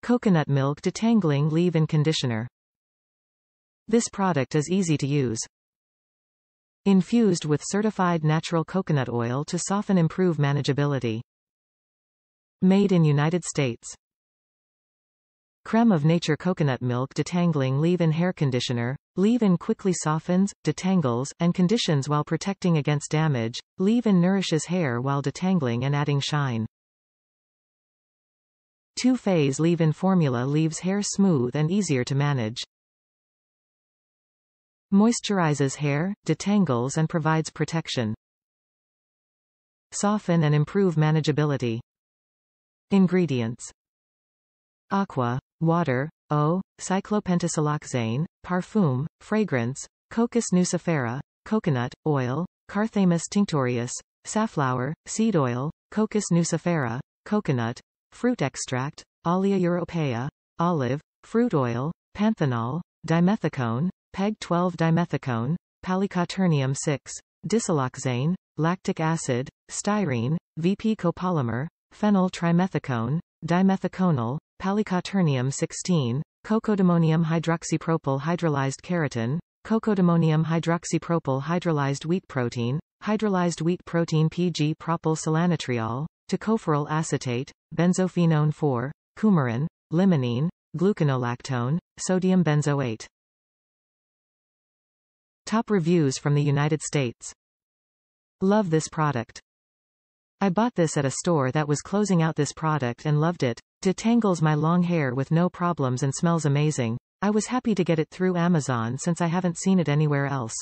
Coconut milk detangling leave-in conditioner. This product is easy to use. Infused with certified natural coconut oil to soften improve manageability. Made in United States. Creme of nature coconut milk detangling leave-in hair conditioner. Leave-in quickly softens, detangles, and conditions while protecting against damage. Leave-in nourishes hair while detangling and adding shine. Two-phase leave-in formula leaves hair smooth and easier to manage. Moisturizes hair, detangles and provides protection. Soften and improve manageability. Ingredients. Aqua, water, O, Cyclopentasiloxane, Parfum, fragrance, Cocos Nucifera, coconut, oil, Carthamus Tinctorius, Safflower, seed oil, Cocos Nucifera, coconut, fruit extract, Olea Europaea, olive, fruit oil, Panthenol, Dimethicone, PEG-12 Dimethicone, Palicoternium 6, Disiloxane, lactic acid, styrene, VP copolymer, Phenyl Trimethicone, Dimethiconol, Palicoternium 16, Cocodimonium Hydroxypropyl Hydrolyzed Keratin, Cocodimonium Hydroxypropyl Hydrolyzed wheat protein, Hydrolyzed wheat protein PG-Propyl Silanetriol, tocopherol acetate, benzophenone 4, coumarin, limonene, gluconolactone, sodium benzoate. Top reviews from the United States. Love this product. I bought this at a store that was closing out this product and loved it. Detangles my long hair with no problems and smells amazing. I was happy to get it through Amazon since I haven't seen it anywhere else.